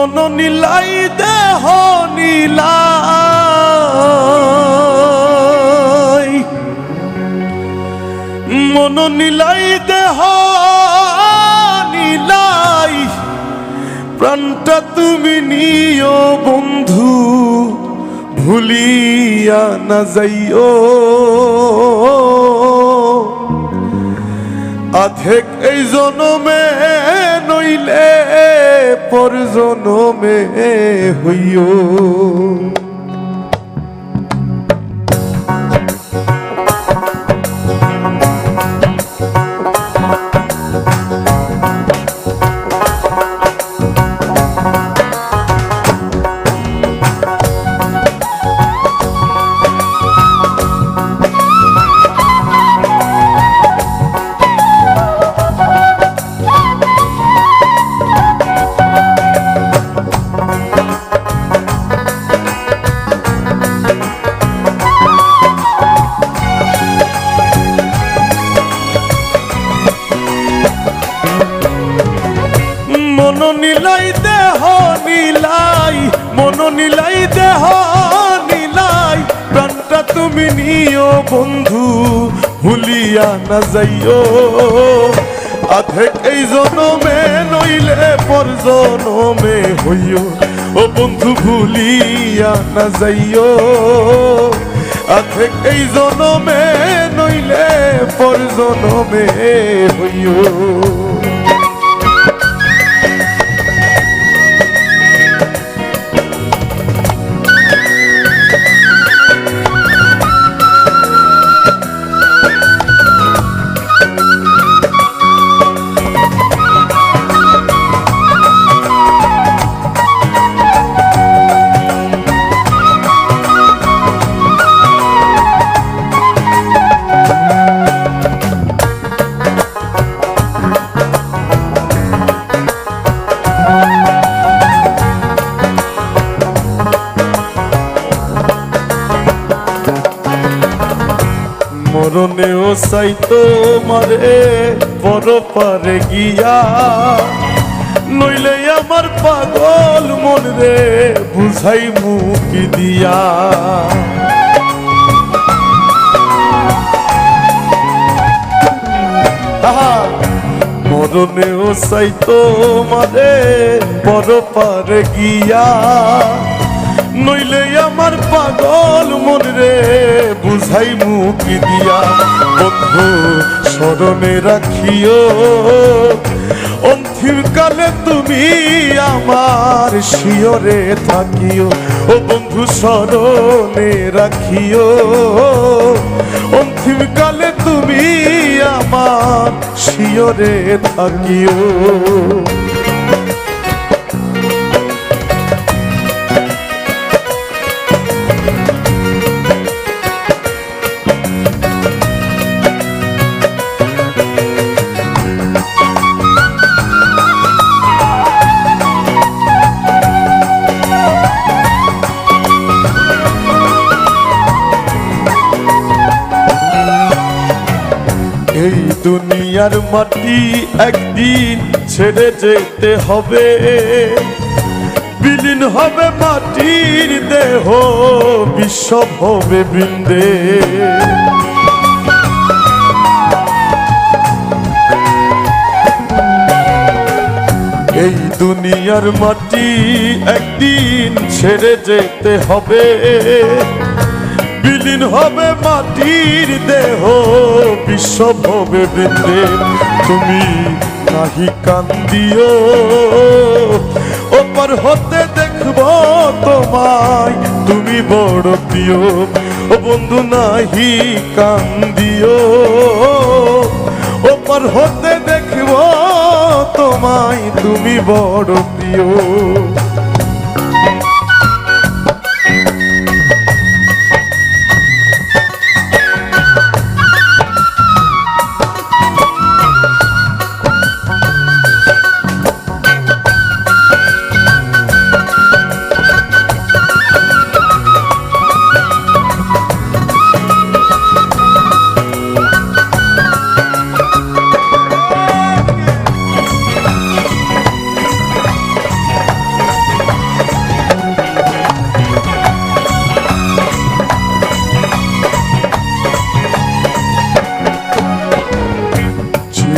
মন নীলাই দেহ নীলাই, মন নীলাই দেহ নীলাই, প্রাণটা তুমি নিও বন্ধু ভুলিয়া না যাইও। আধেক এই জনমে নইলে পর জনমে হইও। মন নীলাই দেহ নীলাই, মন নীলাই দেহ নীলাই, প্রাণটা তুমি নিও বন্ধু ভুলিয়া না যাইও। আধেক এই জনমে নইলে পর জনমে হইও। ও বন্ধু ভুলিয়া না যাইও। আধেক এই জনমে নইলে পর জনমে হইও। মরণেও চাইতো মারে পর পারে গিয়া, নইলে আমার পাগল মন রে বুঝাই মুকি দিয়া। মরণেও চাইতো মারে পর পারে গিয়া, নইলে আমার পাগল মন রে বুঝাই মুকি দিয়া। বন্ধু স্মরণে রাখিও অন্তিম কালে তুমি আমার শিয়রে থাকিও। ও বন্ধু স্মরণে রাখিও অন্তিম কালে তুমি আমার শিয়রে থাকিও। এই দুনিয়ার মাটি একদিন ছেড়ে যেতে হবে, বিলীন হবে মাটির দেহ বিশ্বব হবে বৃন্দে। এই দুনিয়ার মাটি একদিন ছেড়ে যেতে হবে, বিলীন হবে মাটির দেহ বিশ্বব হবে বৃন্দে। তুমি নাহি কান্দিও ওপার হতে দেখব তোমায় তুমি বড় প্রিয়। ও বন্ধু নাহি কান্দিও ওপার হতে দেখব তোমায় তুমি বড় প্রিয়।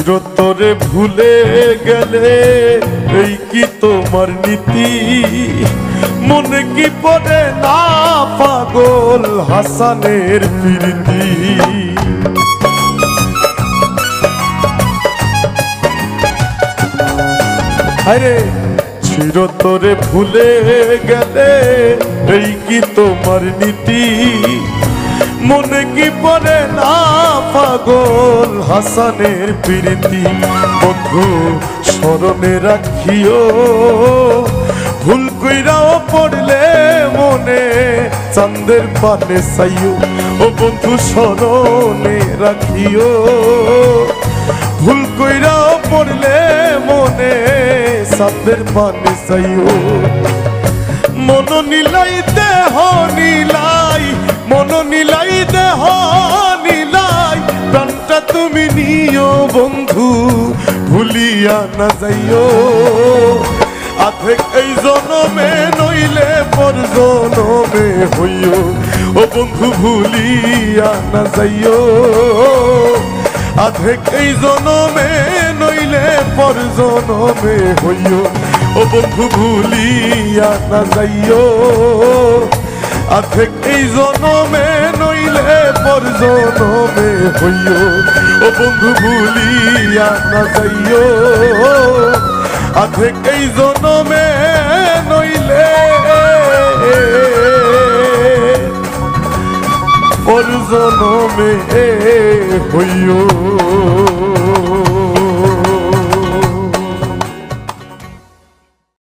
চিরতরে ভুলে গেলে এই কি তোমার নীতি মনে কি পড়ে না পাগল হাসানের প্রীতি আরে চিরতরে ভুলে গেলে এই কি তোমার নীতি মনে কি পড়ে না পাগল হাসানের প্রীতি বন্ধু স্মরণে রাখিও ভুল কইরাও পড়লে মনে চাঁদের পানে চাইও ও বন্ধু স্মরণে রাখিও ভুল কইরাও পড়লে মনে চাঁদের পানে চাইও মন নিলাই দেহ নিলাই মন নিলাই দেহ নিলাই প্রাণটা তুমি নিও বন্ধু ভুলিয়া না যাইও আধেক এই জনমে নইলে পর জনমে হইও ও বন্ধু ভুলিয়া না যাইও আধেক এই জনমে নইলে পর জনমে হইও ও বন্ধু ভুলিয়া না যাইও আধেক এই জনমে নইলে পর জনমে হইও ও বন্ধু ভুলিয়া না যাইও আধেক এই জনমে নইলে পর জনমে হইও